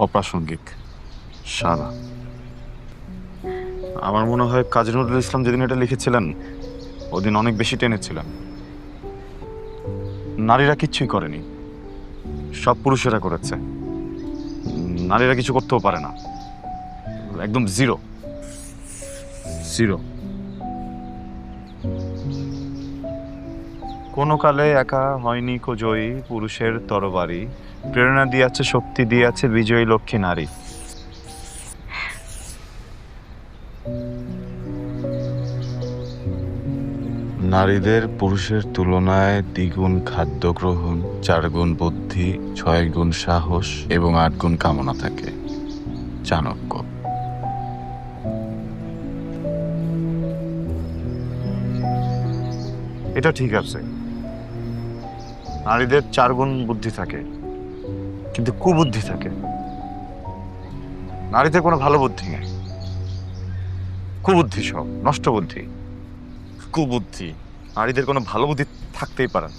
অপ্রাসঙ্গিক। সারা, আমার মনে হয় কাজী নজরুল ইসলাম যেদিন এটা লিখেছিলেন ওদিন অনেক বেশি টেনেছিলেন। নারীরা কিচ্ছুই করেনি, সব পুরুষেরা করেছে। নারীরা কিছু করতেও পারে না, একদম জিরো জিরো। কোনো কালে একা হয়নি কো জয়ী, পুরুষের তরবারি প্রেরণা দিয়াছে, শক্তি দিয়াছে বিজয়ী লক্ষ্মী নারী। নারীদের পুরুষের তুলনায় দ্বিগুণ খাদ্য গ্রহণ, 4 গুণ বুদ্ধি, 6 গুণ সাহস এবং 8 গুণ কামনা থাকে। চাণক্য। এটা ঠিক আছে, নারীদের 4 গুণ বুদ্ধি থাকে, কিন্তু কুবুদ্ধি থাকে। নারীদের কোনো ভালো বুদ্ধি নেই, কুবুদ্ধি, সব নষ্ট বুদ্ধি, কুবুদ্ধি। নারীদের কোনো ভালো বুদ্ধি থাকতেই পারে না।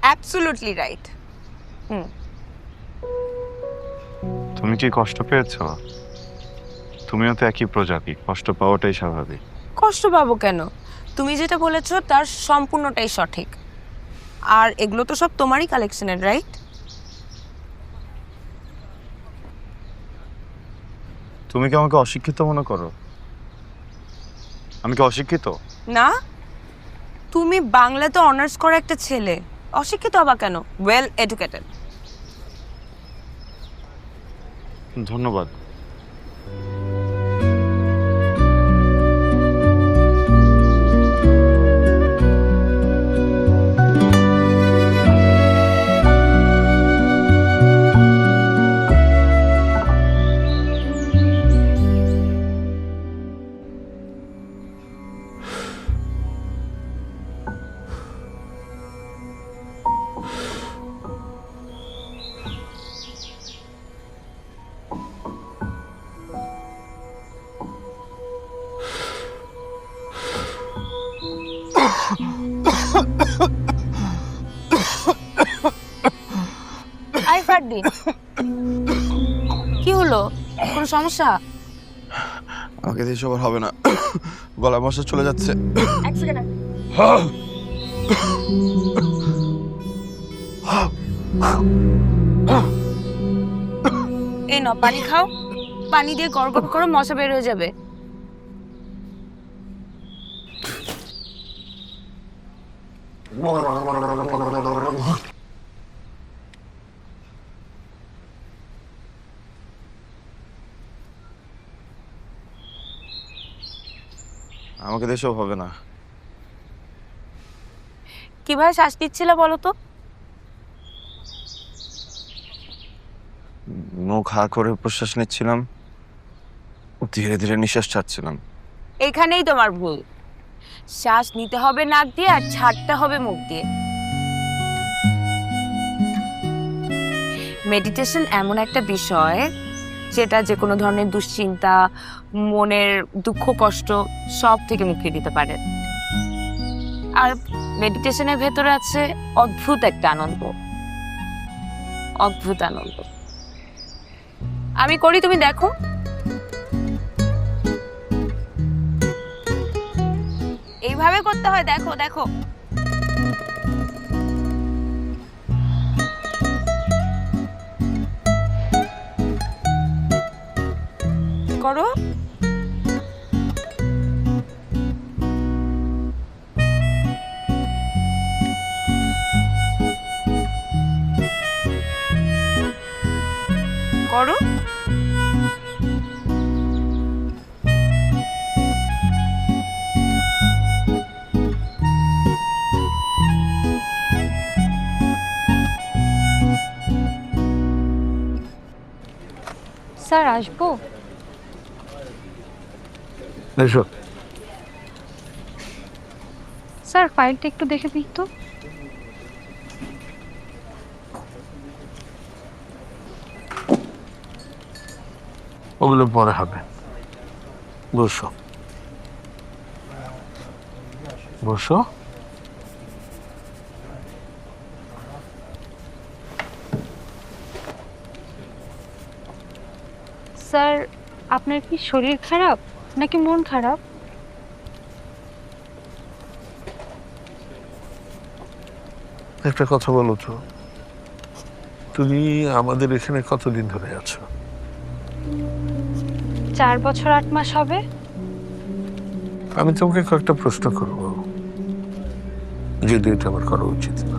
Absolutely right. তুমি কি কষ্ট পেয়েছো? তুমিও তো একই প্রজাতি, কষ্ট পাওয়াটাই স্বাভাবিক। কষ্ট পাবো কেন? তুমি যেটা বলেছো তার সম্পূর্ণটাই সঠিক। আর এগুলো তো সব তোমারই কালেকশনের, রাইট? তুমি কি আমাকে অশিক্ষিত মনে করো? আমি কি অশিক্ষিত? না, তুমি বাংলাতে অনার্স করা একটা ছেলে, অশিক্ষিত হবা কেন? Well educated. ধন্যবাদ। আই ফারদি, কি হলো? কোনো সমস্যা? আমাকে দিয়ে সবার হবে না, গলা মশা চলে যাচ্ছে। এক সেকেন্ড। এই নাও পানি খাও, পানি দিয়ে গড়গড় করো, মশা বের হয়ে যাবে। আমাকে দিয়ে সব হবে না। কিভাবে শ্বাস নিচ্ছিলে বলো তো? মুখ হা করে প্রশ্বাস নিচ্ছিলাম, ধীরে ধীরে নিঃশ্বাস ছাড়ছিলাম। এইখানেই তোমার ভুল। শ্বাস নিতে হবে নাক দিয়ে আর ছাড়তে হবে মুখ দিয়ে। মেডিটেশন এমন একটা বিষয় যেটা যে কোনো ধরনের দুশ্চিন্তা, মনের দুঃখ কষ্ট সব থেকে মুক্তি দিতে পারে। আর মেডিটেশনের ভেতরে আছে অদ্ভুত একটা আনন্দ, অদ্ভুত আনন্দ। আমি করি, তুমি দেখো। এইভাবে করতে হয়, দেখো দেখো। করো। করো। স্যার আসবো? এসো। স্যার ফাইলটা একটু দেখে দিই তো। ওগুলো পরে হবে, বসো বসো। স্যার আপনার কি শরীর খারাপ নাকি মন খারাপ? একটা কথা বলো তো, তুমি আমাদের এখানে কতদিন ধরে আছো? 4 বছর 8 মাস হবে। আমি তোমাকে কয়েকটা প্রশ্ন করব, যদি এটা আমার করা উচিত না।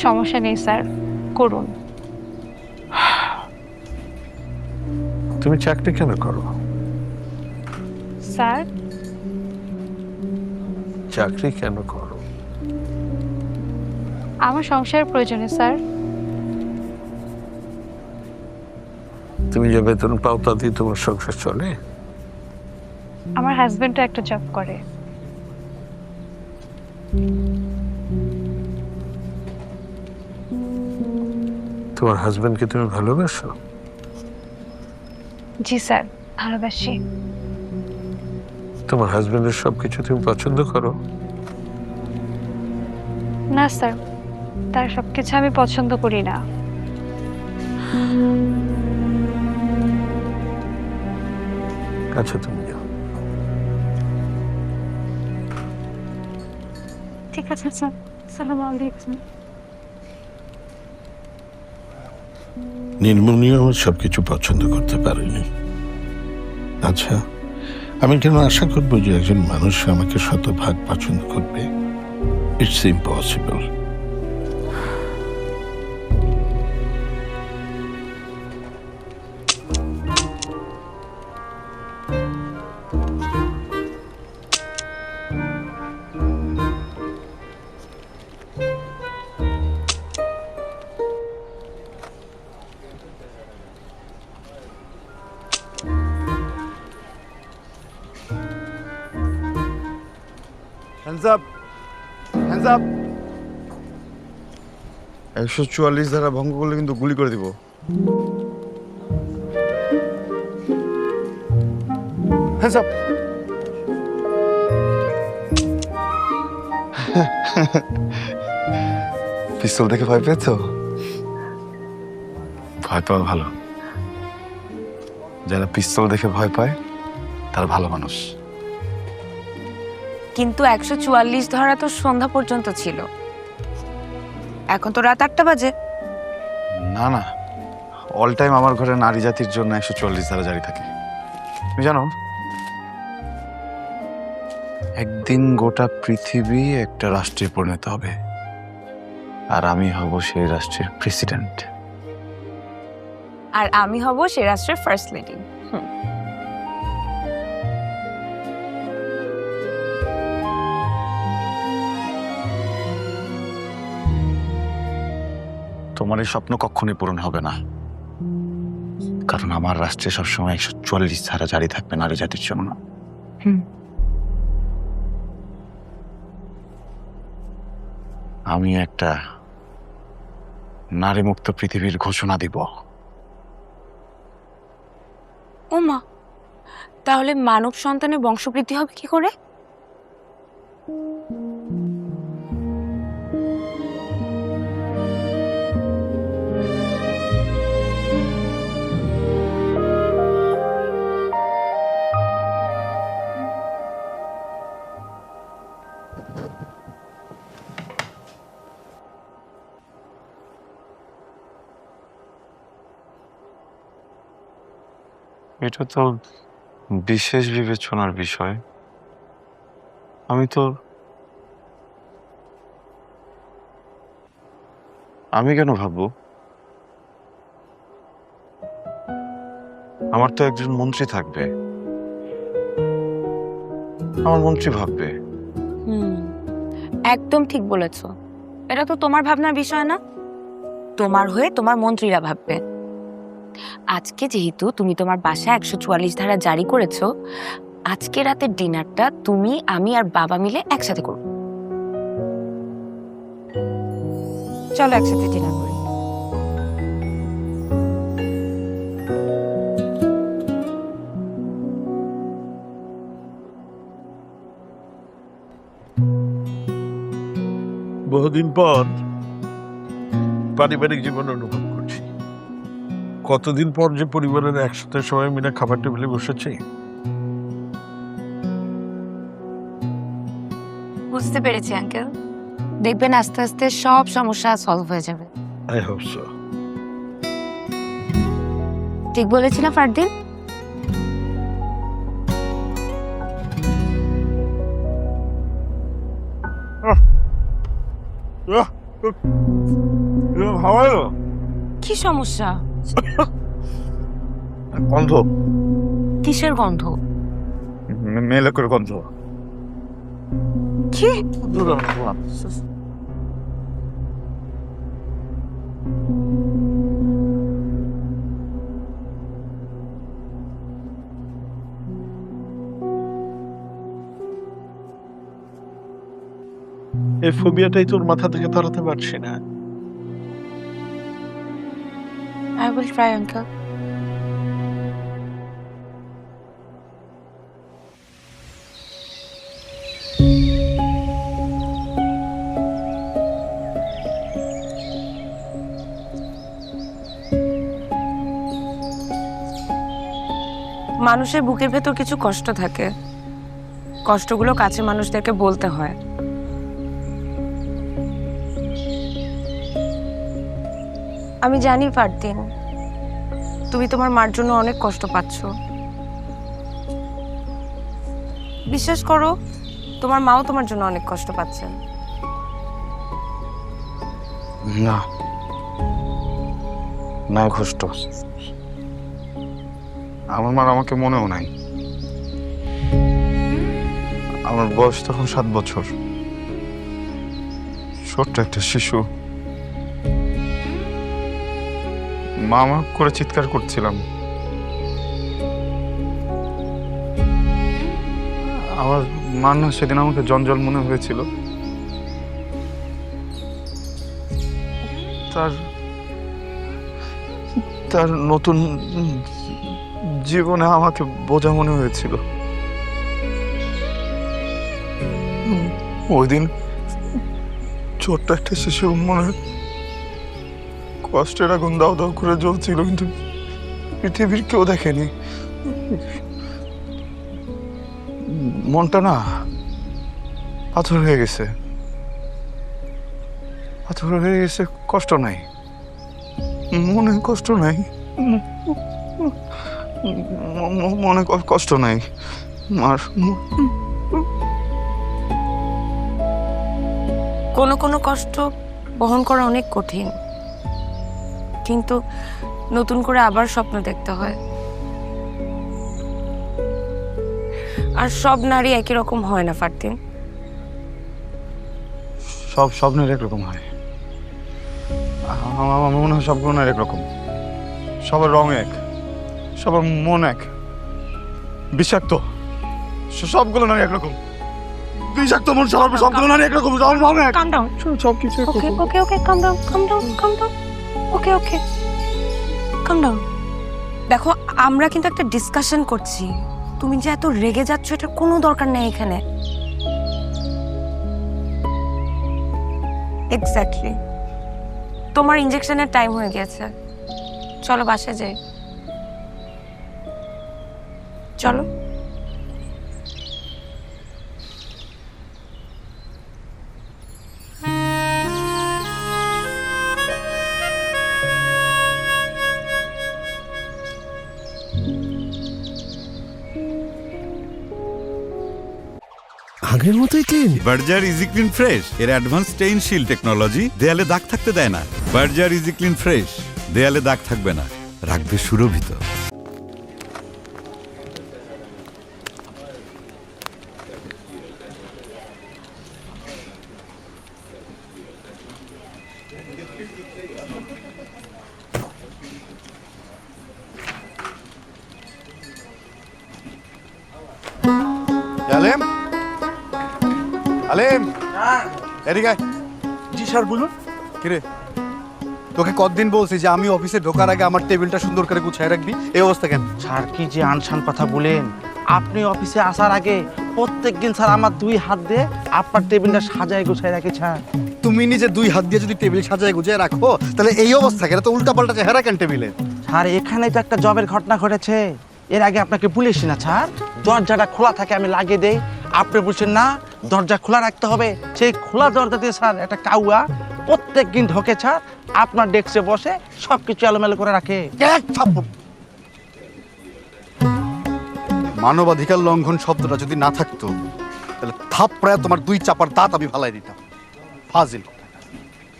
সমস্যা নেই স্যার, করুন। তুমি চাকরি কেন করো? স্যার চাকরি কেন করো? আমার সংসারের প্রয়োজনে স্যার। তুমি যে বেতন পাও তাতেই তোমার সংসার চলে? আমার হাজবেন্ডও একটা জব করে। তোমার হাজবেন্ডকে তুমি ভালোবাসো? জি স্যার, ভালোবাসি। তোমার হাজবেন্ডের সবকিছু তুমি পছন্দ করো? না স্যার, তার সবকিছু আমি পছন্দ করি না। আচ্ছা, তুমি যাও। ঠিক আছে স্যার, আসসালামু আলাইকুম। নীলমণিও আমার সবকিছু পছন্দ করতে পারেনি। আচ্ছা, আমি কেন আশা করবো যে একজন মানুষ আমাকে শতভাগ পছন্দ করবে? It's impossible. Hands up, hands up. 144 ধারা ভঙ্গ করলে কিন্তু গুলি করে দিব। Hands up. পিস্তল দেখে ভয় পেয়েছো? ভয় পাওয়া ভালো। যারা পিস্তল দেখে ভয় পায় তারা ভালো মানুষ। কিন্তু 144 ধরা তো সন্ধ্যা পর্যন্ত ছিল, এখন তো রাত 8টা বাজে। না না, অল টাইম আমার ঘরে নারী জাতির জন্য 144 ধারা জারি থাকে। তুমি জানো, একদিন গোটা পৃথিবী একটা রাষ্ট্রে পরিণত হবে, আর আমি হব সেই রাষ্ট্রের প্রেসিডেন্ট। আর আমি হব সে রাষ্ট্রের ফার্স্ট লেডি। তোমার এই স্বপ্ন কখনোই পূরণ হবে না, কারণ আমার রাষ্ট্রে সবসময় 144 ধারা জারি থাকবে নারী জাতির জন্য। আমি একটা নারী মুক্ত পৃথিবীর ঘোষণা দিব। ওমা, তাহলে মানব সন্তানের বংশবৃদ্ধি হবে কি করে? এটা তো বিশেষ বিবেচনার বিষয়। আমি কেন ভাববো? আমার তো একজন মন্ত্রী থাকবে, আমার মন্ত্রী ভাববে। একদম ঠিক বলেছো, এটা তো তোমার ভাবনার বিষয় না, তোমার হয়ে তোমার মন্ত্রীরা ভাববে। আজকে যেহেতু তুমি তোমার বাসায় 144 ধারা জারি করেছো, আজকে রাতের ডিনারটা তুমি, আমি আর বাবা মিলে একসাথে করব। চলো একসাথে ডিনার করি। বহুদিন পর পারিবারিক জীবন অনুভব করছি। কতদিন পর যে পরিবারের একসাথে সবাই মিলে খাবার টেবিলে বসেছি। বুঝতে পেরেছি আঙ্কেল, দেখবেন আস্তে আস্তে সব সমস্যা সলভ হয়ে যাবে। I hope so. ঠিক বলেছি না ফারদিন? কি সমস্যা? গন্ধ, কিসের গন্ধ? মেলেকের গন্ধ। কি? এই ফোবিয়াটাই তোর মাথা থেকে তাড়াতে পারছি না। I will try, uncle. মানুষের বুকের ভেতর কিছু কষ্ট থাকে, কষ্টগুলো কাছে মানুষদেরকে বলতে হয়। আমি জানি ফারদিন, তুমি তোমার মার জন্য অনেক কষ্ট পাচ্ছ। বিশ্বাস করো, তোমার মাও তোমার জন্য অনেক কষ্ট পাচ্ছেন। না না, কষ্ট আমার মার আমাকে মনেও নাই। আমার বয়স তখন 7 বছর, ছোট্ট একটা শিশু। মা মা করে চিৎকার করছিলাম। আমার মা না সেদিন আমাকে জঞ্জাল মনে হয়েছিল। তার তার নতুন জীবনে আমাকে বোঝা মনে হয়েছিল। ওই দিন ছোট্ট একটা শিশু মনে কষ্টের আগুন দাও দাও করে জ্বলছিল, কিন্তু পৃথিবীর কেউ দেখেনি। মনটা না পাথর হয়ে গেছে, পাথর হয়ে গেছে। কষ্ট নাই, মনে কষ্ট নাই, মনে কষ্ট নাই। মার কোনো কোনো কষ্ট বহন করা অনেক কঠিন, কিন্তু নতুন করে আবার স্বপ্ন দেখতে হয়। আর সব নারী একই রকম হয় না ফারদিন। সব স্বপ্নের একরকম হয়। আমার মনে হয় সবগুলো না একরকম। সবার রং এক, সবার মন এক, বিষাক্ত। সবগুলো না একরকম, বিষাক্ত মন সবগুলো না একরকম। সব রং এক, Calm down. সবকিছু Okay, okay, okay. Calm down, calm down, calm down. Okay, okay. Calm down. দেখো, আমরা কিন্তু একটা ডিসকাশন করছি। তুমি যে এত রেগে যাচ্ছ, এটার কোনো দরকার নেই এখানে। এক্স্যাক্টলি। তোমার ইনজেকশনের টাইম হয়ে গেছে। চলো বাসায় যাই। চলো। আগের মতোই clean. Berger easy clean fresh এর অ্যাডভান্স স্টেইন শিল্ড টেকনোলজি দেয়ালে দাগ থাকতে দেয় না। বার্জার ইজি ক্লিন ফ্রেশ, দেয়ালে দাগ থাকবে না, রাখবে সুরভিত। আলেম, আলেম, এদিকে আয়। জি স্যার বলুন। কিরে, তোকে কতদিন বলছি যে আমি অফিসে ঢোকার আগে আমার টেবিলটা সুন্দর করে গুছিয়ে রাখবি? এই অবস্থা কেন? স্যার কি যে আনসান কথা বলেন, আপনি অফিসে আসার আগে প্রত্যেকদিন স্যার আমার 2 হাত দিয়ে আপনার টেবিলটা সাজায় গুছায় রাখি স্যার। তুমি নিজে 2 হাত দিয়ে যদি টেবিল সাজায় গুছিয়ে রাখো, তাহলে এই অবস্থা কেন? তো উল্টা পাল্টা চেহারা কেন টেবিলে? স্যার এখানে তো একটা জবের ঘটনা ঘটেছে। এর আগে আপনাকে বলেছি না স্যার, দরজাটা খোলা থাকে আমি লাগিয়ে দেই। আপনি বলছেন না, দরজা খোলা রাখতে হবে। সেই খোলা দরজা দিয়ে স্যার একটা কাউয়া প্রত্যেক দিন ঢোকে স্যার, আপনার ডেস্কে বসে সব কিছু এলোমেলো করে রাখে। মানবাধিকার লঙ্ঘন শব্দটা যদি না থাকতো তাহলে থাপড়ায় তোমার 2 চাপার দাঁত আমি ফালাই দিতাম। ফাজিল,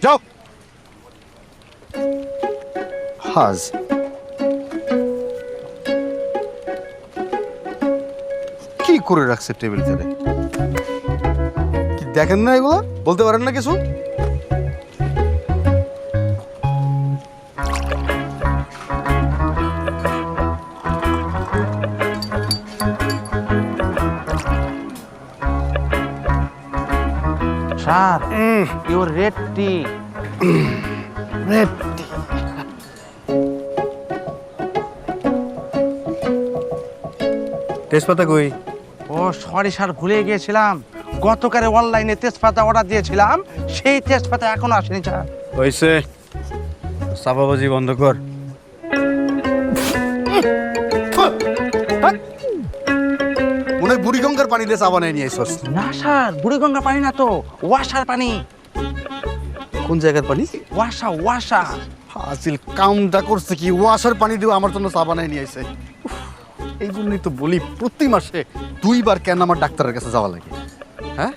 যাও। হাজ কি করে রাখছে টেবিল ধরে? কি দেখেন না এগুলো? বলতে পারেন না কিছু? স্যার ইউর রেড টি। তেজপাতা কই? ও সরি স্যার, ভুলে গিয়েছিলাম। গতকালে অনলাইনে তেজপাতা অর্ডার দিয়েছিলাম, সেই তেজপাতা এখনো আসেনি স্যার। হয়েছে, সাবাবাজি বন্ধ কর। মনে বুড়িগঙ্গার পানি দিয়ে চা বানায় নিয়ে আইসস। না স্যার, বুড়িগঙ্গা পানি না তো, ওয়াসার পানি। কোন জায়গার পানি? ওয়াসা। ফাজিল কামটা করছে কি? ওয়াসার পানি দিয়ে আমার জন্য চা বানায় নিয়ে আইছে। এই জন্যই তো বলি প্রতি মাসে 2 বার কেন আমার ডাক্তারের কাছে যাওয়া লাগে। হ্যাঁ,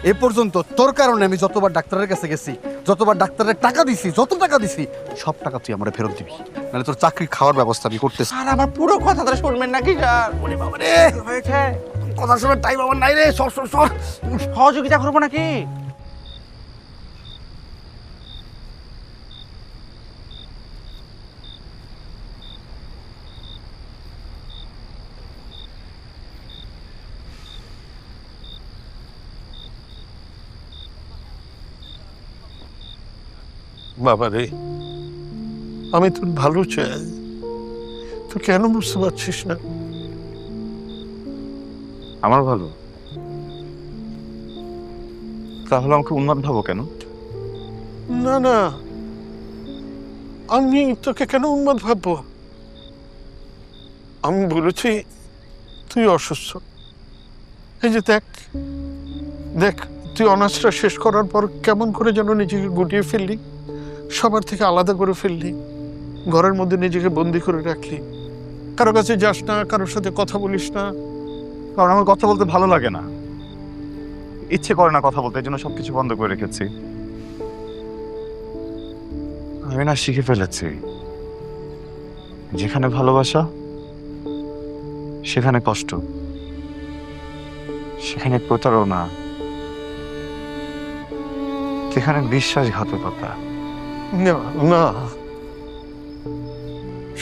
এ পর্যন্ত তোর কারণে আমি যতবার ডাক্তারের কাছে গেছি, যতবার ডাক্তারের টাকা দিছি, যত টাকা দিছি সব টাকা তুই আমার ফেরত দিবি, নাহলে তোর চাকরি খাওয়ার ব্যবস্থা আমি করতেছি। স্যার আমার পুরো কথাটা শুনবেন নাকি স্যার? ওরে বাবা রে, হয়েছে, কথা শোনার টাইম আমার নাই রে। সর সর সর। সহযোগিতা করবো নাকি? বাবা রে, আমি তোর ভালো চাই, তুই কেন বুঝতে পারছিস না? আমার ভালো? তাহলে আমাকে উন্মাদ ভাবো কেন? না না, আমি তোকে কেন উন্মাদ ভাববো? আমি বলেছি তুই অসুস্থ। এই যে দেখ দেখ, তুই অনার্সটা শেষ করার পর কেমন করে যেন নিজেকে গুটিয়ে ফেললি, সবার থেকে আলাদা করে ফেললি, ঘরের মধ্যে নিজেকে বন্দি করে রাখলি, কারো কাছে যাস না, কারোর সাথে কথা বলিস না। কারণ আমার কথা বলতে ভালো লাগে না, ইচ্ছে করে না কথা বলতে, এই জন্য সবকিছু বন্ধ করে রেখেছি। আমি না শিখে ফেলেছি, যেখানে ভালোবাসা সেখানে কষ্ট, সেখানে প্রতারণা, সেখানে বিশ্বাসঘাতকতা। না না,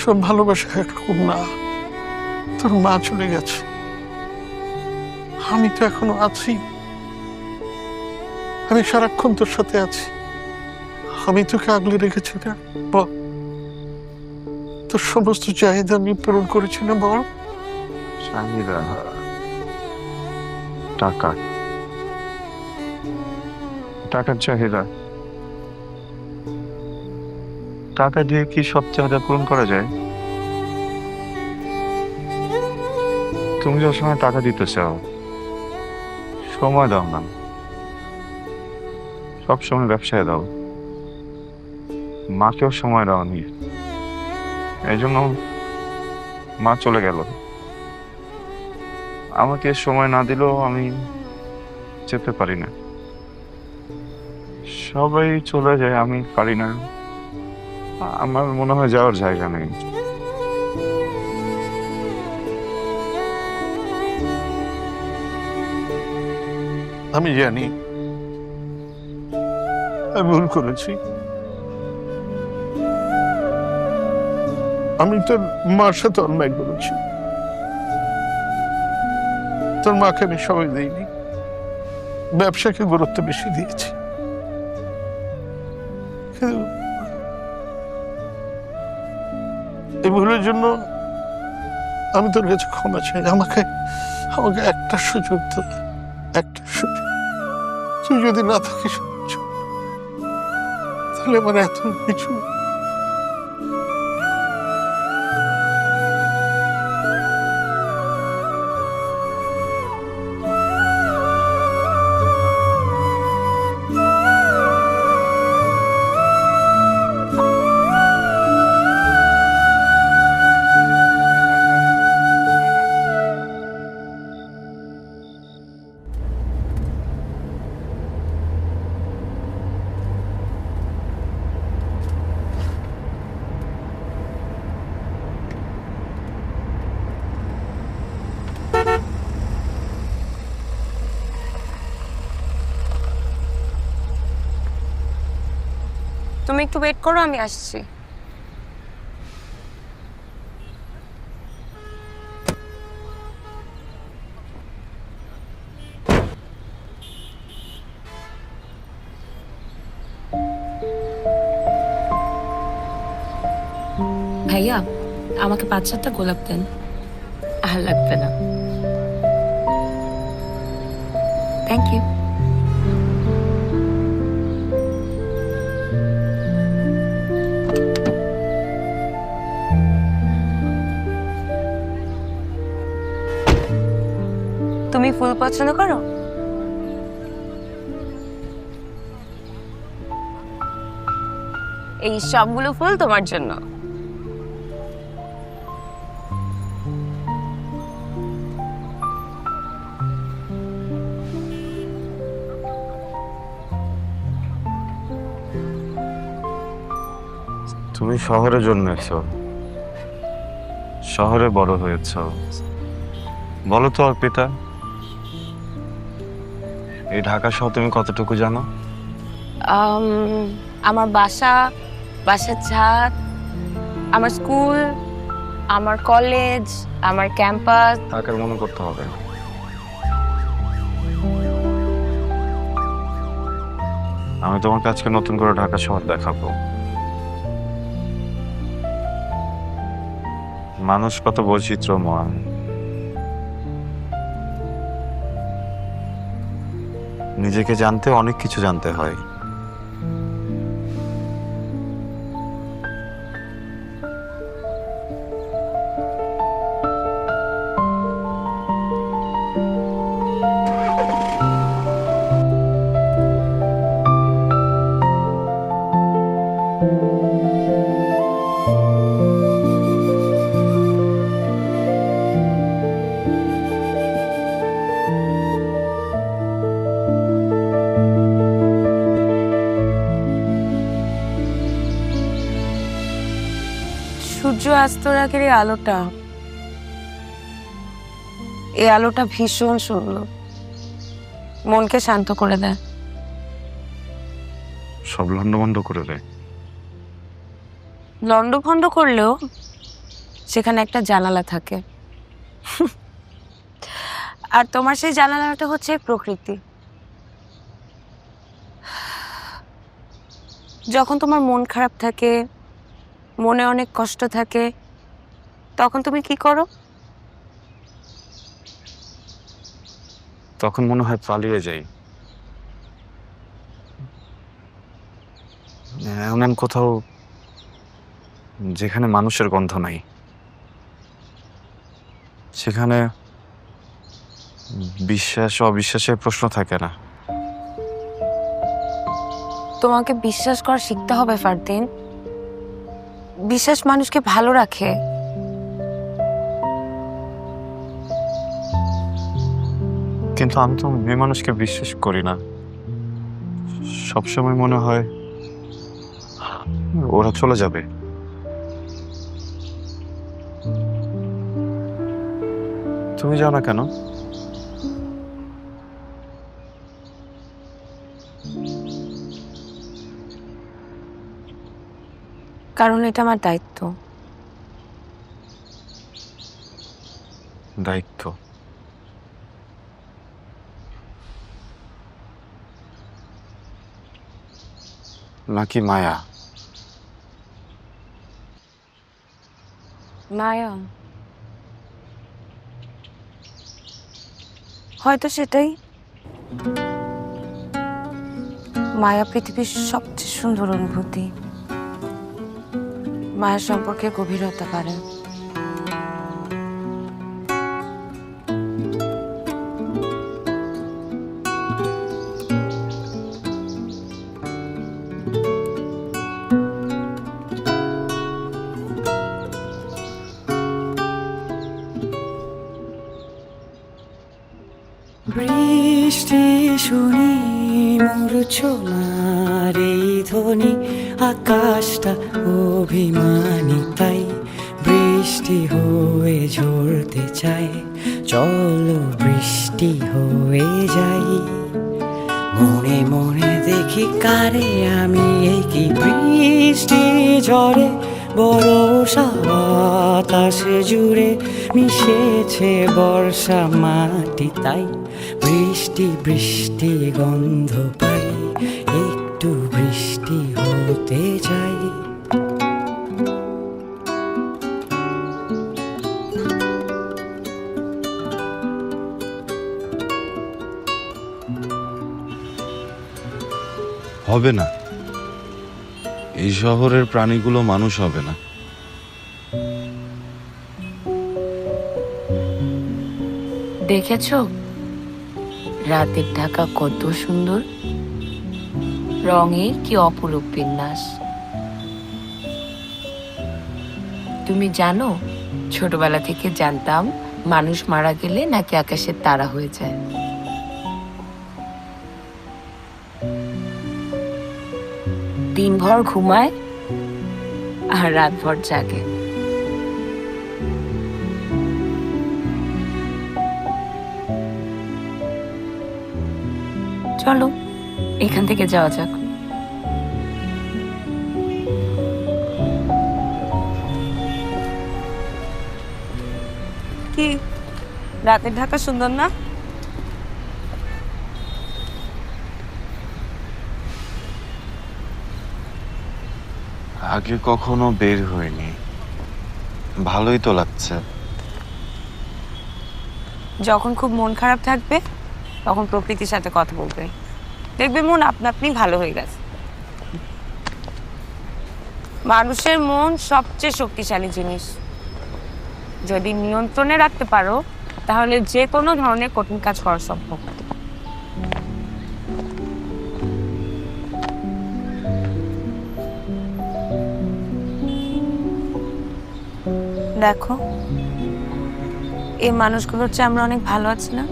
সব ভালোবাসা একরকম না। তোর মা চলে গেছে, আমি তো এখনো আছি। আমি সারাক্ষণ তোর সাথে আছি, আমি তোকে আগলে রেখেছি না? বল, তোর সমস্ত চাহিদা আমি পূরণ করেছি না? বল। চাহিদা, টাকা, টাকার চাহিদা, টাকা দিয়ে কি সব চাহিদা পূরণ করা যায়? তুমি যে সময় টাকা দিতে চাও, সময় দাও না, সব সময় ব্যবসায় দাও। মাকেও সময় দাওনি, এই জন্য মা চলে গেল। আমাকে সময় না দিলেও আমি যেতে পারি না, সবাই চলে যায়, আমি পারি না। আমার মনে হয় যাওয়ার জায়গা নেই। আমি জানি আমি ভুল করেছি। আমি তোর মার সাথে অন্যায় করেছি। তোর মাকে আমি সময় দিইনি, ব্যবসাকে গুরুত্ব বেশি দিয়েছি। কিন্তু এই ভুলের জন্য আমি তোর কাছে ক্ষমা চাই। আমাকে আমাকে একটা সুযোগ দে, একটা সুযোগ। তুই যদি না থাকিস তাহলে আমার এত কিছু তুমি একটু ওয়েট করো, আমি আসছি। ভাইয়া, আমাকে 5-7টা গোলাপ দেন। আর লাগবে না, থ্যাংক ইউ। তুমি ফুল পছন্দ করো? এই সবগুলো ফুল তোমার জন্য। তুমি শহরে জন্মেছো, শহরে বড় হয়েছো। বলো তো অর্পিতা, এই ঢাকা শহর তুমি কতটুকু জানো? আমার বাসার ছাদ, আমার স্কুল, আমার কলেজ, আমার ক্যাম্পাস। ঢাকার মনে করতে হবে। আমি তোমাকে আজকে নতুন করে ঢাকা শহর দেখাবো। মানুষ কত বৈচিত্র্যময়। নিজেকে জানতে অনেক কিছু জানতে হয়। সূর্য অস্তর আগের এই আলোটা, এই আলোটা ভীষণ সুন্দর, মনকে শান্ত করে দেয়। সব লন্ডভন্ড করে দেয়। লন্ডভন্ড করলেও সেখানে একটা জানালা থাকে, আর তোমার সেই জানালাটা হচ্ছে প্রকৃতি। যখন তোমার মন খারাপ থাকে, মনে অনেক কষ্ট থাকে, তখন তুমি কি করো? তখন মনে হয় পালিয়ে যাই, এমন কোথাও যেখানে মানুষের গন্ধ নাই, সেখানে বিশ্বাস অবিশ্বাসের প্রশ্ন থাকে না। তোমাকে বিশ্বাস করা শিখতে হবে ফারদিন। বিশ্বাস মানুষকে ভালো রাখে। কিন্তু আমি তো মেয়ে মানুষকে বিশ্বাস করি না। সবসময় মনে হয় ওরা চলে যাবে। তুমি যাও না কেন? কারণ এটা আমার দায়িত্ব। দায়িত্ব? নাকি মায়া? মায়া, হয়তো সেটাই। মায়া পৃথিবীর সবচেয়ে সুন্দর অনুভূতি। মায়ের সম্পর্কে গভীরতা বাড়ে। বৃষ্টি শুনি মূর্ছনার এই ধ্বনি, আকাশটা অভিমানী তাই বৃষ্টি হয়ে ঝরতে চায়। চলো বৃষ্টি হয়ে যাই, মনে মনে দেখি কারে আমি এই কি বৃষ্টি ঝরে বরষা বাতাসে জুড়ে মিশেছে বর্ষা মাটি তাই বৃষ্টি বৃষ্টি গন্ধ পাই একটু বৃষ্টি হতে চাই হবে না, এই শহরের প্রাণীগুলো মানুষ হবে না। দেখেছো রাতের ঢাকা কত সুন্দর, রঙের কি অপরূপ বিন্যাস। তুমি জানো ছোটবেলা থেকে জানতাম মানুষ মারা গেলে নাকি আকাশের তারা হয়ে যায়। দিনভর ঘুমায় আর রাতভর জাগে। চলো এখান থেকে যাওয়া যাক। কি রাতের ঢাকা সুন্দর না? আগে কখনো বের হয়নি, ভালোই তো লাগছে। যখন খুব মন খারাপ থাকবে তখন প্রকৃতির সাথে কথা বলবে, দেখবে মন আপনা আপনি ভালো হয়ে গেছে। মানুষের মন সবচেয়ে শক্তিশালী জিনিস, যদি নিয়ন্ত্রণে রাখতে পারো তাহলে যে কোনো ধরনের কঠিন কাজ করা সম্ভব। দেখো এই মানুষগুলোর চেয়ে আমরা অনেক ভালো আছি না?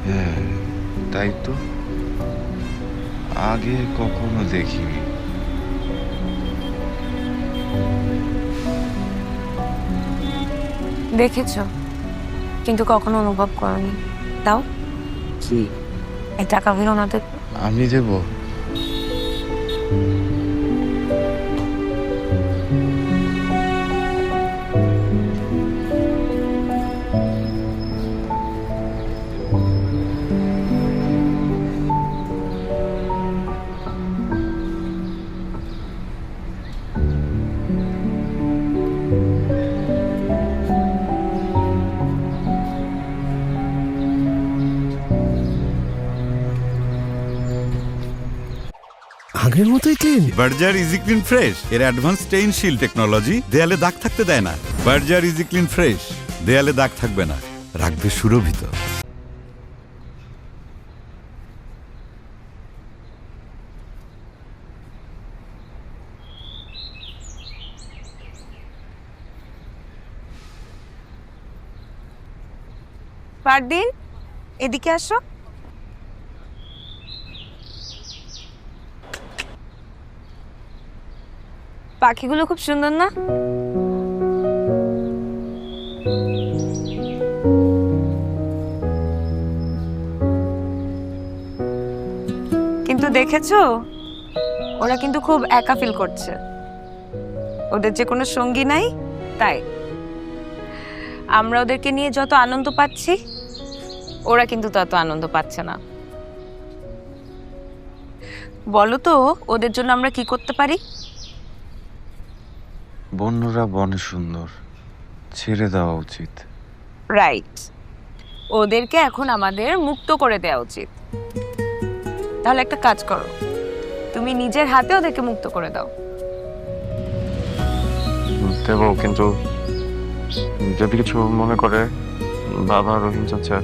হ্যাঁ তাই তো, আগে কখনো দেখিনি। দেখেছো কিন্তু কখনো অনুভব করনি। তাও কি এই টাকা ফেরো না দেব? আমি দেব? আগের মতোই clean. Berger easy clean fresh এর অ্যাডভান্স স্টেইন শিল্ড টেকনোলজি দেয়ালে দাগ থাকতে দেয় না। বার্জার ইজি ক্লিন ফ্রেশ, দেয়ালে দাগ থাকবে না, রাখবে সুরভিত। পারদিন এদিকে আসো। পাখিগুলো খুব সুন্দর না? কিন্তু দেখেছো ওরা কিন্তু খুব একা ফিল করছে, ওদের যে কোনো সঙ্গী নাই। তাই আমরা ওদেরকে নিয়ে যত আনন্দ পাচ্ছি ওরা কিন্তু তত আনন্দ পাচ্ছে না। বলো তো ওদের জন্য আমরা কি করতে পারি? বন্যরা বনে সুন্দর, ছেড়ে দেওয়া উচিত। রাইট, ওদেরকে এখন আমাদের মুক্ত করে দেওয়া উচিত। তাহলে একটা কাজ করো, তুমি নিজের হাতে ওদেরকে মুক্ত করে দাও। দেব, কিন্তু যদি কিছু মনে করে বাবা, রহিম চাচা।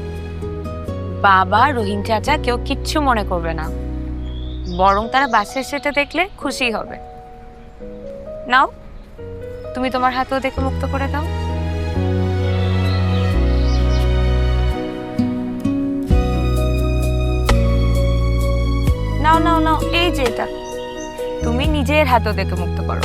বাবা, রহিম চাচা কেউ কিচ্ছু মনে করবে না, বরং তারা বাসায় সেটা দেখলে খুশি হবে। নাও তুমি তোমার হাতে ওদেরকে মুক্ত করে দাও। নাও নাও নাও, এই যে এটা তুমি নিজের হাতে ওদেরকে মুক্ত করো।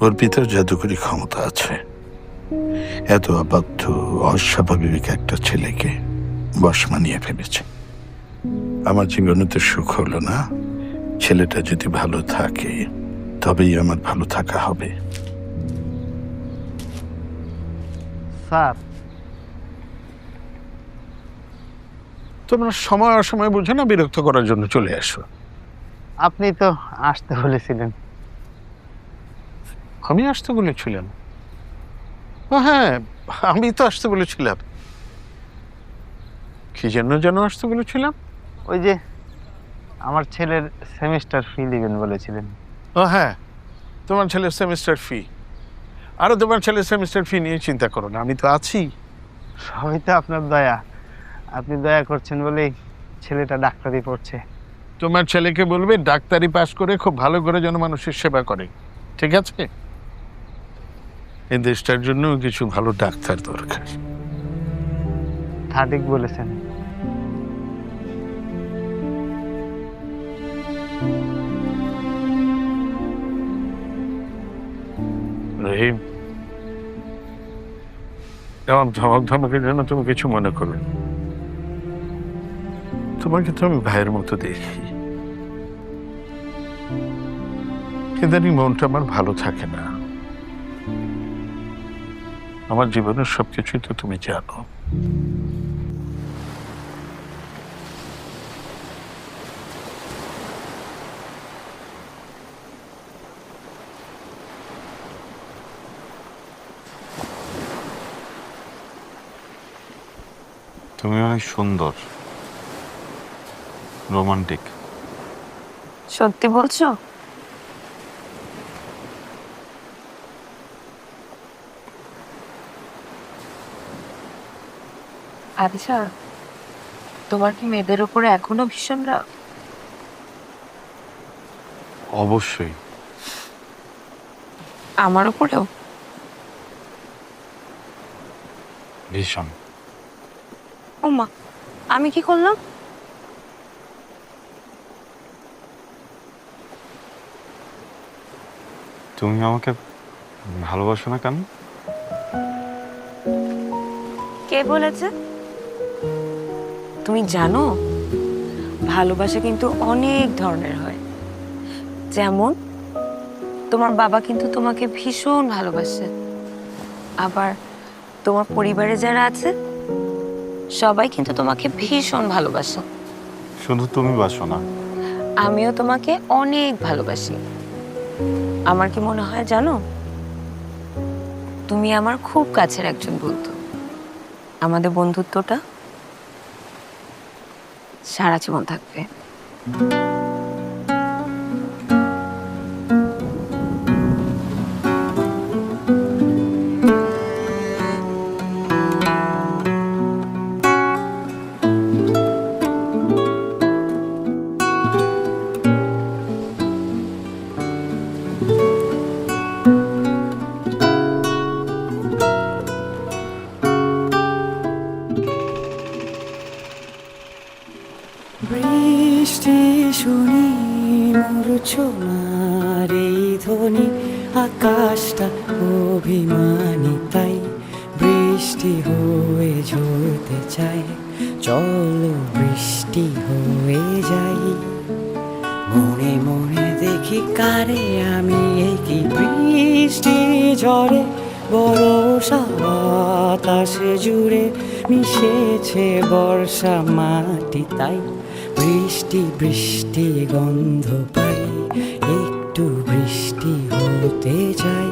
ওর পিতার জাদুকরী ক্ষমতা আছে। এত অবাধ্য অস্বাভাবিক একটা ছেলেকে বশ মানিয়ে ফেলেছে। আমার জীবনে তো সুখ হলো না। ছেলেটা যদি ভালো থাকে তবেই আমার ভালো থাকা হবে। স্যার, তোমরা সময় অসময় বুঝে না বিরক্ত করার জন্য চলে আসো। আপনি তো আসতে বলেছিলেন। আমি আসতে বলেছিলাম? ও হ্যাঁ, আমি তো আসতে বলেছিলাম। কি জন্য যেন আসতে বলেছিলাম? ওই যে আমার ছেলের সেমিস্টার ফি দিবেন বলেছিলেন। ও হ্যাঁ, তোমার ছেলের সেমিস্টার ফি। আরো তোমার ছেলের সেমিস্টার ফি নিয়ে চিন্তা করো না, আমি তো আছি। সবই তো আপনার দয়া। আপনি দয়া করছেন বলেই ছেলেটা ডাক্তারি পড়ছে। তোমার ছেলেকে বলবে ডাক্তারি পাস করে খুব ভালো করে যেন মানুষের সেবা করে, ঠিক আছে? এই দেশটার জন্য কিছু ভালো ডাক্তার দরকার। তা ঠিক বলেছেন। রহিম, এমন ধমক ধমকের জন্য তুমি কিছু মনে করবে না। তোমাকে তো আমি ভাইয়ের মতো দেখি, ইদানিং মনটা আমার ভালো থাকে না। আমার জীবনের সবকিছুই তো তুমি জানো। তুমি অনেক সুন্দর, রোমান্টিক। সত্যি বলছো? আচ্ছা, তোমার কি মেয়েদের উপরে এখনো ভীষণ রাগ? অবশ্যই। আমার উপরেও? ভীষণ। ও মা, আমি কি করলাম? তুমি আমাকে ভালোবাসো না কেন? কে বলেছে? তুমি জানো ভালোবাসা কিন্তু অনেক ধরনের হয়। যেমন তোমার বাবা কিন্তু তোমাকে ভীষণ ভালোবাসে, আবার তোমার পরিবারে যারা আছে সবাই কিন্তু তোমাকে ভীষণ ভালোবাসে। শুধু তুমি বাসো না, আমিও তোমাকে অনেক ভালোবাসি। আমার কি মনে হয় জানো, তুমি আমার খুব কাছের একজন বন্ধু। আমাদের বন্ধুত্বটা সারা জীবন থাকবে। বৃষ্টি শুনি মূর্ছনার এই ধ্বনি, আকাশটা অভিমানী তাই বৃষ্টি হয়ে ঝরতে চাই। চলো বৃষ্টি হয়ে যাই। মনে মনে দেখি কারে আমি কি বৃষ্টি ঝরে বরষা বাতাসে জুড়ে মিশেছে বর্ষা মাটি তাই বৃষ্টি বৃষ্টি গন্ধ পাই, একটু বৃষ্টি হতে চাই।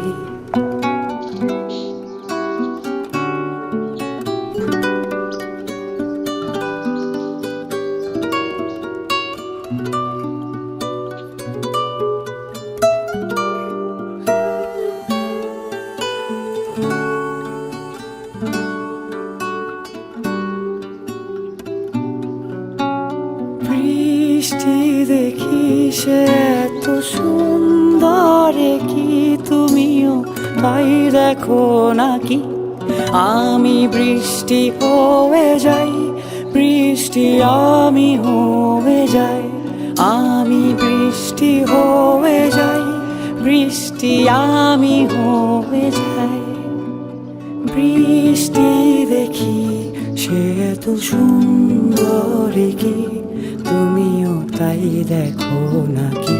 বৃষ্টি দেখি সে এত সুন্দর, কি তুমিও তাই দেখো নাকি? আমি বৃষ্টি হয়ে যাই, বৃষ্টি আমি হয়ে যাই, আমি বৃষ্টি হয়ে যাই, বৃষ্টি আমি হয়ে যাই। বৃষ্টি দেখি সে এত সুন্দর কি তুমিও তাই দেখো নাকি?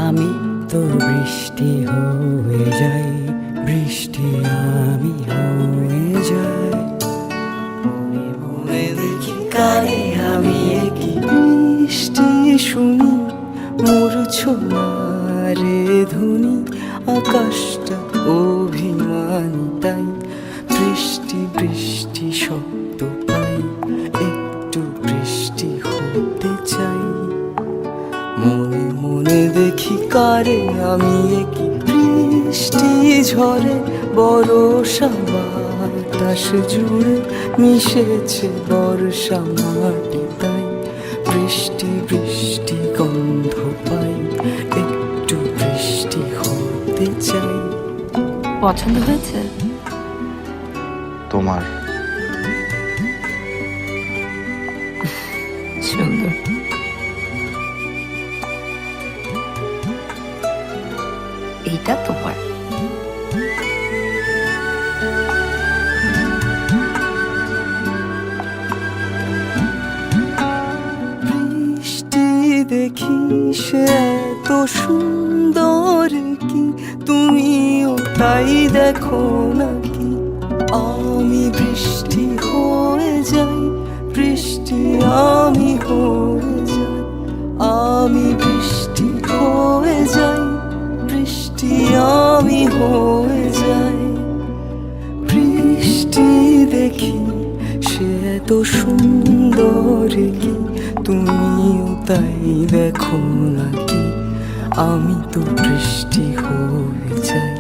আমি তো বৃষ্টি হয়ে যাই, বৃষ্টি আমি হয়ে যাই। মনে মনে দেখি কানে আমি কি বৃষ্টি শুনি, মূর্ছনারে ধুনি আকাশটা অভিমানী তাই। বৃষ্টি বৃষ্টি শব্দ পাই, একটু বৃষ্টি হতে চাই। মনে মনে দেখি কারে আমি কি বৃষ্টি ঝরে বরষা বাতাস জুড়ে মিশেছে বর্ষা মাটি তাই। বৃষ্টি বৃষ্টি গন্ধ পাই, একটু বৃষ্টি হতে চাই। পছন্দ হয়েছে? তোমার সুন্দর। এইটা তোমার। বৃষ্টি দেখি সে এত সুন্দর কি তুমিও তাই দেখো নাকি? আমি বৃষ্টি হয়ে যাই, বৃষ্টি আমি হয়ে যাই। আমি বৃষ্টি হয়ে যাই, বৃষ্টি আমি হয়ে যাই। বৃষ্টি দেখি সে এত সুন্দর কি তুমিও তাই দেখো নাকি? আমি তো বৃষ্টি হয়ে যাই,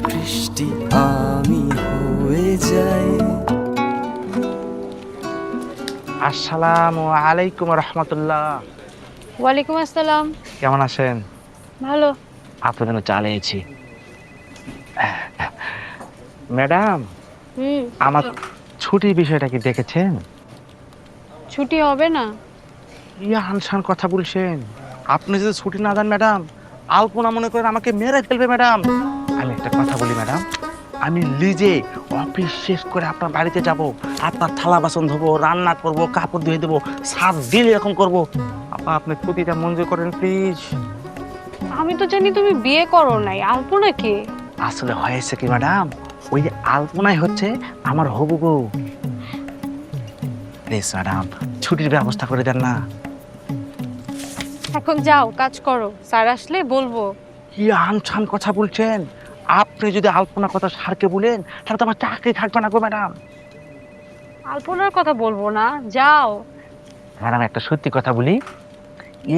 বৃষ্টি আমি হয়ে যাই। আসসালামু আলাইকুম রহমতুল্লাহ। ওয়ালাইকুম আসসালাম। কেমন আছেন? ভালো। আপনার জন্য চা এনেছি। ম্যাডাম, আমার ছুটির বিষয়টা কি দেখেছেন? ছুটি হবে না? ইয়া আনসান কথা বলছেন। আপনি যদি ছুটি না দেন ম্যাডাম, আলপনা মনে করেন আমাকে মেরে ফেলবে ম্যাডাম। আমি একটা কথা বলি ম্যাডাম, আমি নিজে অফিস শেষ করে আপনার বাড়িতে যাব, আপনার থালা বাসন ধোবো, রান্না করব, কাপড় ধুয়ে দেবো, 7 দিন এরকম করবো। আপনি ছুটিটা মঞ্জুর করেন প্লিজ। আমি তো জানি তুমি বিয়ে করো নাই, আলপনা কে? আসলে হয়েছে কি ম্যাডাম, ওই যে আলপনাই হচ্ছে আমার হবু বউ। প্লিজ ম্যাডাম, ছুটির ব্যবস্থা করে দেন না। এখন যাও কাজ করো, স্যার আসলে বলবো। কি আনছান কথা বলছেন? আপনি যদি আলপনা কথা স্যারকে বলেন তাহলে তো আমার চাকরি থাকবে না গো ম্যাডাম। আলপনার কথা বলবো না, যাও। ম্যাডাম একটা সত্যি কথা বলি,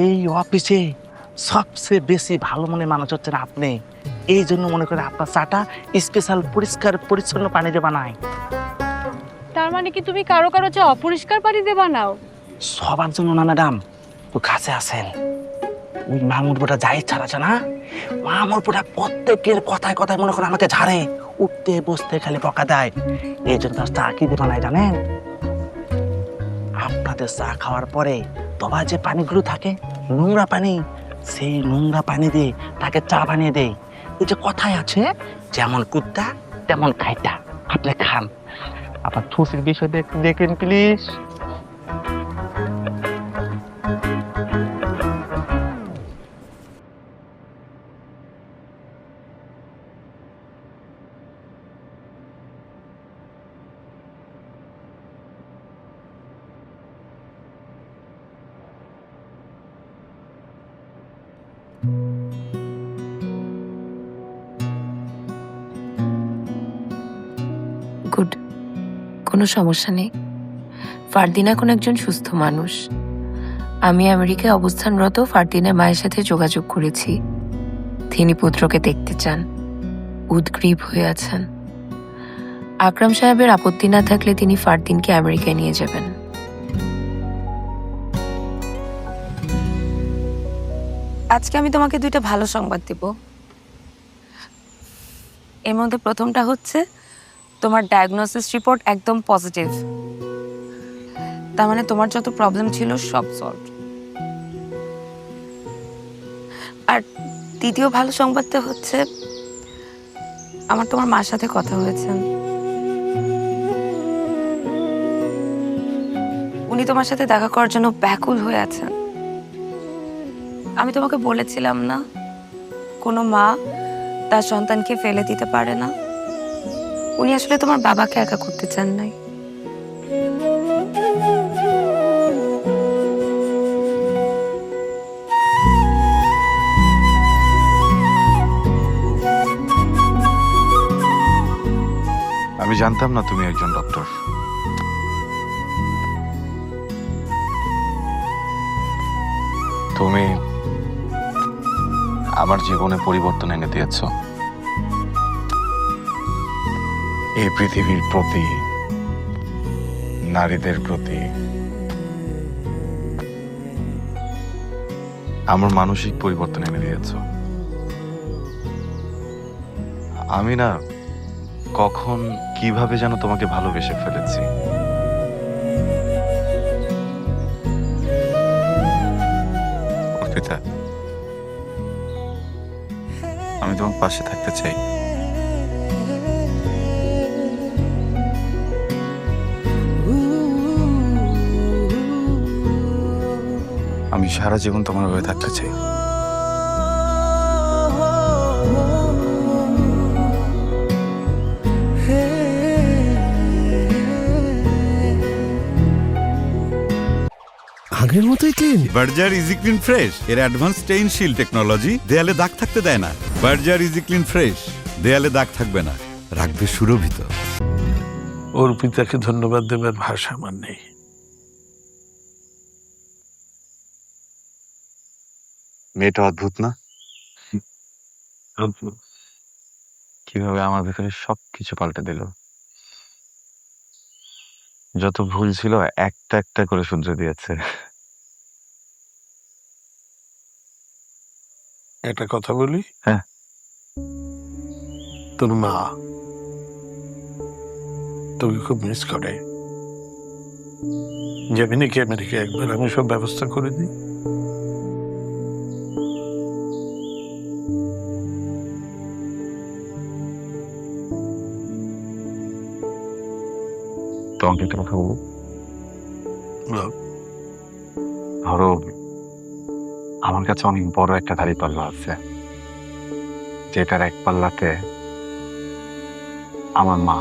এই অফিসে সবচেয়ে বেশি ভালো মনে মানুষ হচ্ছেন আপনি। এই জন্য মনে করে আপনার চাটা স্পেশাল পরিষ্কার পরিচ্ছন্ন পানিতে বানায়। তার মানে কি তুমি কারো কারো চা অপরিষ্কার পানি দিয়ে বানাও? সবার জন্য না ম্যাডাম, তো কাছে আসেন। ওই মামুরপুরা যাই ছাড়াছে না, মামুরপুরা প্রত্যেকের কথায় কথায় মনে করে আমাকে ঝাড়ে, উঠতে বসতে খালি বকা দেয়। এই জন্য তার চা কি দিয়ে বানায় জানেন? আপনাদের চা খাওয়ার পরে তোমার যে পানিগুলো থাকে নোংরা পানি, সেই নোংরা পানি দিয়ে তাকে চা বানিয়ে দেয়। এই যে কথায় আছে, যেমন কুত্তা তেমন খাইটা। আপনি খান, আপনার থুসির বিষয় দেখেন প্লিজ। গুড, কোনো সমস্যা নেই। ফারদিন এখন একজন সুস্থ মানুষ। আমি আমেরিকায় অবস্থানরত ফারদিনের মায়ের সাথে যোগাযোগ করেছি। তিনি পুত্রকে দেখতে চান, উদ্গ্রীব হয়ে আছেন। আকরাম সাহেবের আপত্তি না থাকলে তিনি ফারদিনকে আমেরিকায় নিয়ে যাবেন। আজকে আমি তোমাকে 2টা ভালো সংবাদ দিব। এর মধ্যে প্রথমটা হচ্ছে তোমার ডায়াগনোসিস রিপোর্ট একদম পজিটিভ। তার মানে তোমার যত প্রবলেম ছিল সব সলভ। আর দ্বিতীয় ভালো সংবাদটা হচ্ছে আমার তোমার মার সাথে কথা হয়েছে। উনি তোমার সাথে দেখা করার জন্য ব্যাকুল হয়ে আছেন। আমি তোমাকে বলেছিলাম না, কোনো মা তার সন্তানকে ফেলে দিতে পারে না। উনি আসলে তোমার বাবাকে একা করতে চান নাই। আমি জানতাম না তুমি একজন ডক্টর। তুমি আমার জীবনে পরিবর্তন এনে দিয়েছ। এই পৃথিবীর প্রতি, নারীদের প্রতি আমার মানসিক পরিবর্তন এনে দিয়েছ। আমি না কখন কিভাবে যেন তোমাকে ভালোবেসে ফেলেছি। অর্পিতা, আমি তোমার পাশে থাকতে চাই। আমি সারা জীবন তোমার হয়ে থাকতে চাই। আগের মতোই clean. Berger easy clean fresh এর অ্যাডভান্স স্টেইন শিল টেকনোলজি দেয়ালে দাগ থাকতে দেয় না। বার্জার ইজি ক্লিন ফ্রেশ, দেয়ালে দাগ থাকবে না, রাখবে সুরভিত। অর্পিতাকে ধন্যবাদ দেবার ভাষা আমার নেই। মেয়েটা অদ্ভুত না? কিভাবে আমার ভিতরে সবকিছু পাল্টে দিল। যত ভুল ছিল একটা একটা করে শুধরে দিয়েছে। একটা কথা বলি? হ্যাঁ। তোর মা তোকে খুব মিস করে। যাবি নাকি আমেরিকা একবার? আমি সব ব্যবস্থা করে দিই। তোমাকে একটা কথা বলবো? বল। ধরো আমার কাছে অনেক বড় একটা দাঁড়িপাল্লা আছে, যেটার এক পাল্লাতে আমার মা,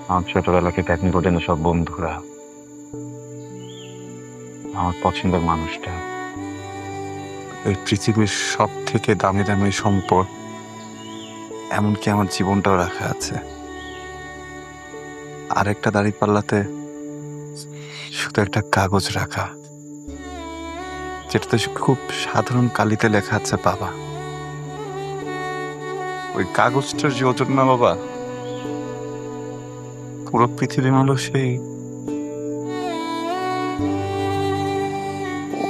আমার ছোটবেলাকে প্যাকিং করে দেন সব বন্ধুরা, আমার পছন্দের মানুষটা, এই পৃথিবীর সব থেকে দামি দামি সম্পদ, এমনকি আমার জীবনটাও রাখা আছে। আরেকটা দাঁড়িপাল্লাতে শুধু একটা কাগজ রাখা, যেটাতে খুব সাধারণ কালিতে লেখা আছে বাবা। ওই কাগজটার যে ওজন না বাবা, পুরো পৃথিবী মানুষ সেই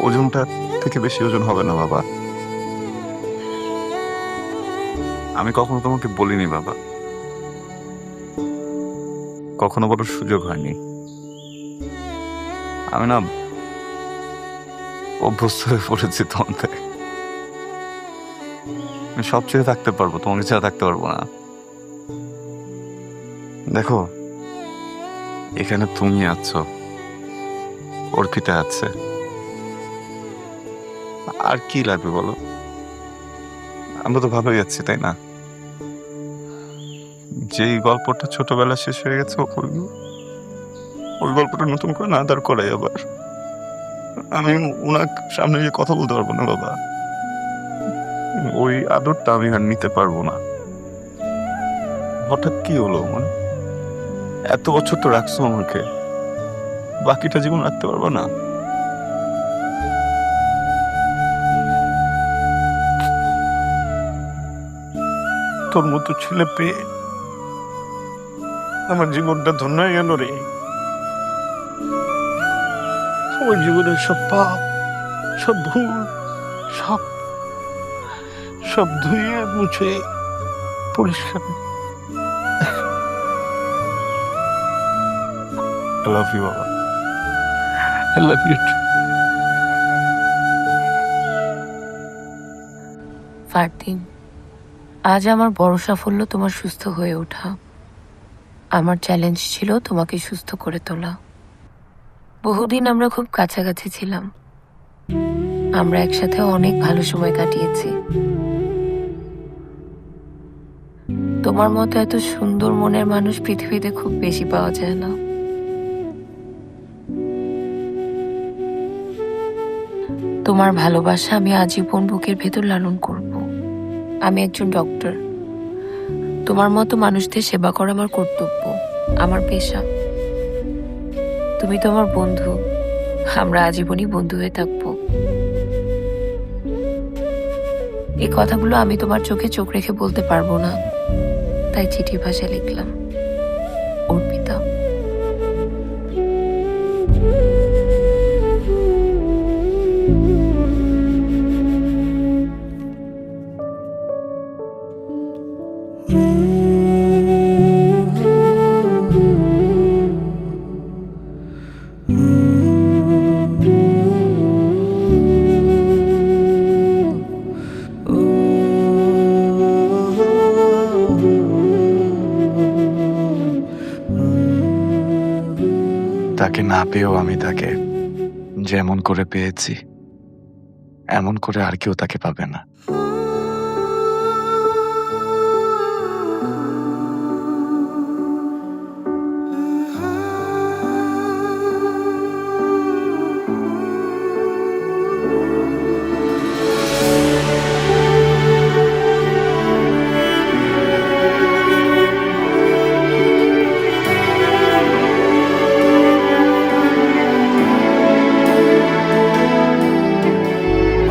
ওজনটা থেকে বেশি ওজন হবে না বাবা। আমি কখনো তোমাকে বলিনি বাবা, কখনো বলার সুযোগ হয়নি। আমি না অভ্যস্ত হয়ে পড়েছি তোমাকে। আমি সব ছেড়ে থাকতে পারবো, তোমাকে ছাড়া থাকতে পারবো না। দেখো এখানে তুমি আছো, অর্পিতা আছে, আর কি লাগবে বলো? আমরা তো ভালোই আছি, তাই না? যেই গল্পটা ছোটবেলা শেষ হয়ে গেছে ওই গল্পটা নতুন করে না দাঁড় করাই আবার। আমি ওনার সামনে গিয়ে কথা বলতে পারবো না বাবা, ওই আদরটা আমি আর নিতে পারবো না। হঠাৎ কি হলো? মানে এত বছর তো রাখছো আমাকে, বাকিটা জীবন রাখতে পারবো না? তোর মতো ছেলে পেয়ে আমার জীবনটা ধন্য হয়ে গেল রে। আমার জীবনের সব পাপ, সব ভুল, সব সব ধুয়ে মুছে পরিষ্কার। I love you, বাবা। I love you too. Fardin, আজ আমার বড় সাফল্য তোমার সুস্থ হয়ে ওঠা। আমার চ্যালেঞ্জ ছিল তোমাকে সুস্থ করে তোলা। বহুদিন আমরা খুব কাছাকাছি ছিলাম, আমরা একসাথে অনেক ভালো সময় কাটিয়েছি। তোমার মতো এত সুন্দর মনের মানুষ পৃথিবীতে খুব বেশি পাওয়া যায় না। তোমার ভালোবাসা আমি আজীবন বুকের ভেতর লালন করব। আমি একজন ডক্টর, তোমার মতো মানুষদের সেবা করা আমার কর্তব্য, আমার পেশা। তুমি তো আমার বন্ধু, আমরা আজীবনই বন্ধু হয়ে থাকবো। এই কথাগুলো আমি তোমার চোখে চোখ রেখে বলতে পারবো না, তাই চিঠি ভাষায় লিখলাম। অর্পিতা। তাকে না পেয়েও আমি তাকে যেমন করে পেয়েছি এমন করে আর কেউ তাকে পাবে না।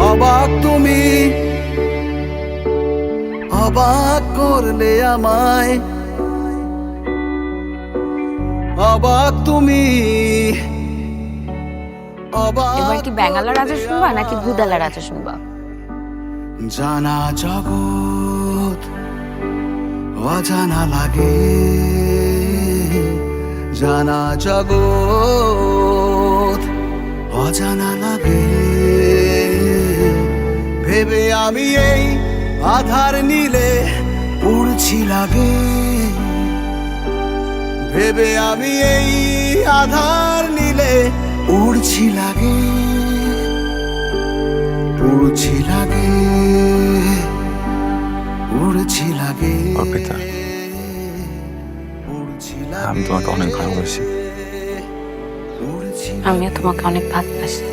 অবাক তুমি, অবাক করলে আমায়, অবাক তুমি, অবাক। এবার কি ব্যাঙ্গালা রাজা শুনবা নাকি ভুদালা রাজা শুনবা? জানা জগৎ অজানা লাগে, জানা জগৎ অজানা লাগে। ভেবে আমি এই আধার নীলে উড়ছি লাগে, ভেবে আমি এই আধার নীলে উড়ছি লাগে, উড়ছি লাগে, উড়ছি লাগে। অর্পিতা, আমি তোমাকে অনেক ভালোবাসি। আমিও তোমাকে অনেক ভালোবাসি।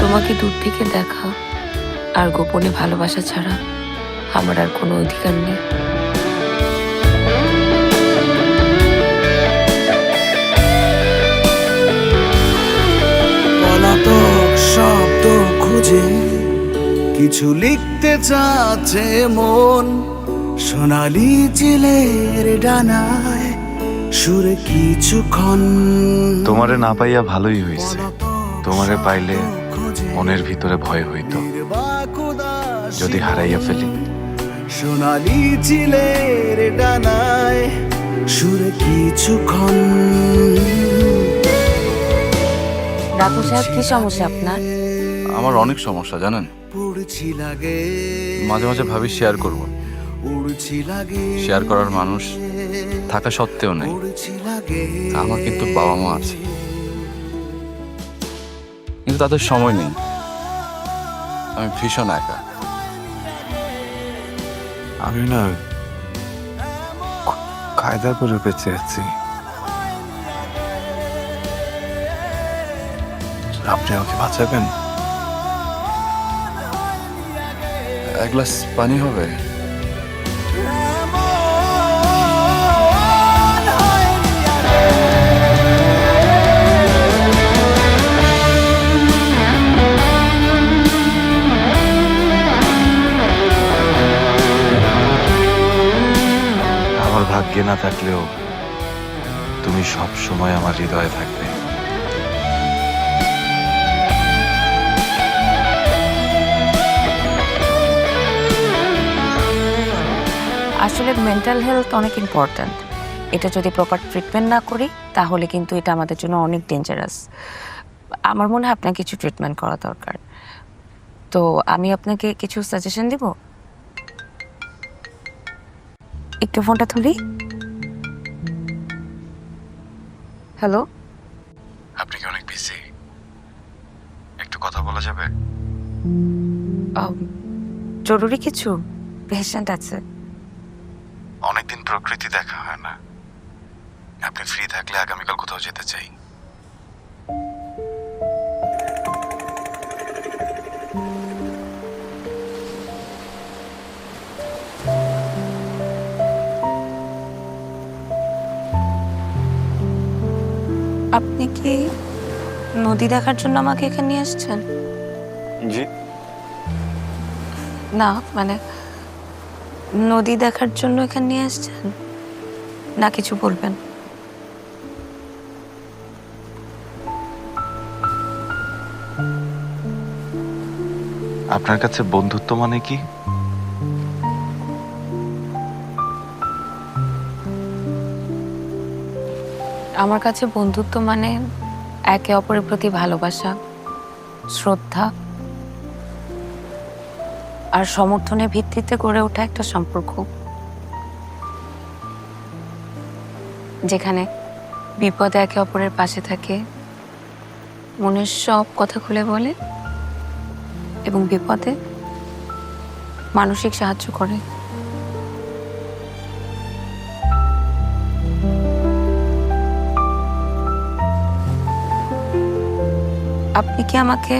তোমাকে দূর থেকে দেখা আর গোপনে ভালোবাসা ছাড়া আমার আর কোনো অধিকার নেই। পলাতক শব্দ খুঁজে কিছু লিখতে চাচ্ছে মন, সোনালি চিলের ডানায় সুরে কিছুক্ষণ। তোমারে না পাইয়া ভালোই হইছে, তোমারে পাইলে মনের ভিতরে ভয় হইতো যদি হারাইয়া ফেলি। সোনালি চিলের ডানায় সুরে কিছুক্ষণ। ডাক্তার সাহেব, কি সমস্যা আপনার? আমার অনেক সমস্যা জানেন, উড়ছি লাগে, মাঝে মাঝে ভাবি শেয়ার করব, উড়ছি লাগে, শেয়ার করার মানুষ থাকা সত্ত্বেও নেই। উড়ছি লাগে। আমার কিন্তু বাবা মা আছে, কিন্তু তাদের সময় নেই। আমি ভীষণ একা। আমি না কায়দা করে বেঁচে আছি, আপনি আমাকে বাঁচাবেন? এক গ্লাস পানি হবে? ভাগ্যে না থাকলেও তুমি সব সময় আমার হৃদয়ে থাকবে। আসলে মেন্টাল হেলথ অনেক ইম্পর্ট্যান্ট। এটা যদি প্রপার ট্রিটমেন্ট না করি তাহলে কিন্তু এটা আমাদের জন্য অনেক ডেঞ্জারাস। আমার মনে হয় আপনার কিছু ট্রিটমেন্ট করা দরকার। তো আমি আপনাকে কিছু সাজেশন দিব। একটু ফোনটা তুলি। হ্যালো, আপনি কি অনেক বিজি? একটু কথা বলা যাবে? জরুরি কিছু? পেশেন্ট আছে। অনেকদিন প্রকৃতি দেখা হয় না। আপনি ফ্রি থাকলে আগামীকাল কোথাও যেতে চাই। আপনি কি নদী দেখার জন্য আমাকে এখানে নিয়ে আসছেন? জি। না মানে নদী দেখার জন্য এখানে নিয়ে আসছেন না কিছু বলবেন? আপনার কাছে বন্ধুত্ব মানে কি? আমার কাছে বন্ধুত্ব মানে একে অপরের প্রতি ভালোবাসা, শ্রদ্ধা আর সমর্থনের ভিত্তিতে গড়ে ওঠা একটা সম্পর্ক, যেখানে বিপদে একে অপরের পাশে থাকে, মনের সব কথা খুলে বলে এবং বিপদে মানসিক সাহায্য করে। আপনি কি আমাকে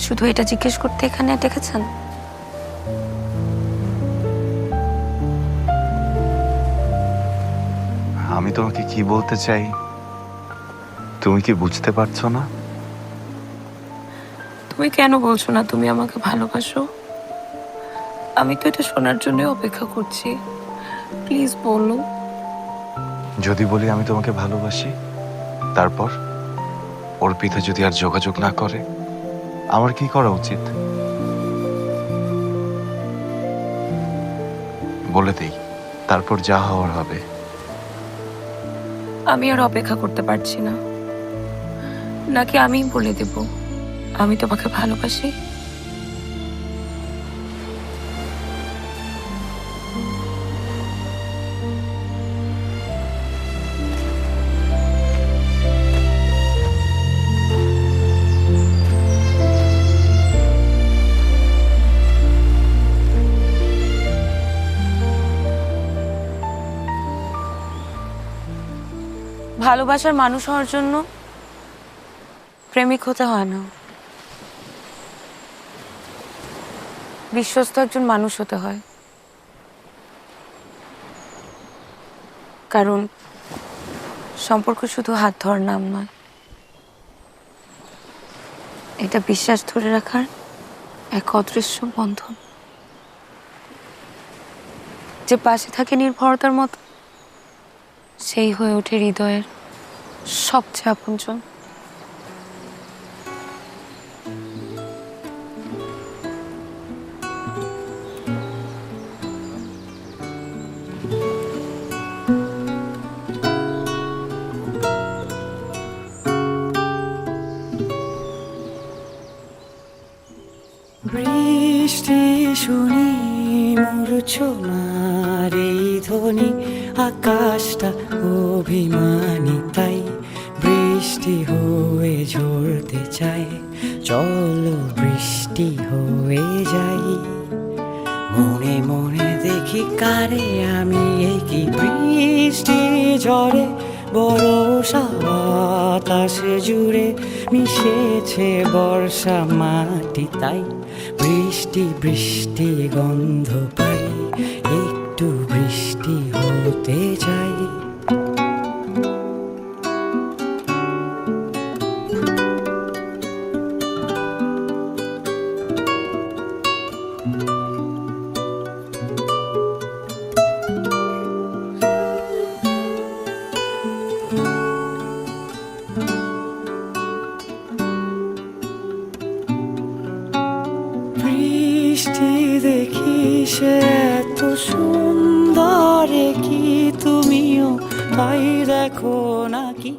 শুধু এটা জিজ্ঞেস করতে এখানে ডেকেছেন? আমি তোমাকে কি বলতে চাই তুমি কি বুঝতে পারছো না? তুমি কেন বলছো না তুমি আমাকে ভালোবাসো? আমি তো এটা শোনার জন্য অপেক্ষা করছি। প্লিজ বলো। যদি বলি আমি তোমাকে ভালোবাসি, তারপর অর্পিতা যদি আর যোগাযোগ না করে, আমার কি করা উচিত? বলে দেই, তারপর যা হওয়ার হবে। আমি আর অপেক্ষা করতে পারছি না। নাকি আমিই বলে দেব আমি তোমাকে ভালোবাসি? ভালোবাসার মানুষ হওয়ার জন্য প্রেমিক হতে হয় না, বিশ্বস্ত একজন মানুষ হতে হয়। কারণ সম্পর্ক শুধু হাত ধরার নাম নয়, এটা বিশ্বাস ধরে রাখার এক অদৃশ্য বন্ধন, যে পাশে থাকে নির্ভরতার মতো, সেই হয়ে ওঠে হৃদয়ের সবচেয়ে আপনজন। বৃষ্টি শুনি মূর্ছনার এই ধ্বনি, আকাশটা অভিমানী তাই বৃষ্টি হয়ে ঝরতে চায়। চলো বৃষ্টি হয়ে যাই, মনে মনে দেখি কারে আমি কি বৃষ্টি ঝরে বরষা বাতাসে জুড়ে মিশেছে বর্ষা মাটি, তাই বৃষ্টি বৃষ্টি গন্ধ পাই, একটু বৃষ্টি হতে চাই। তাই দেখো নাকি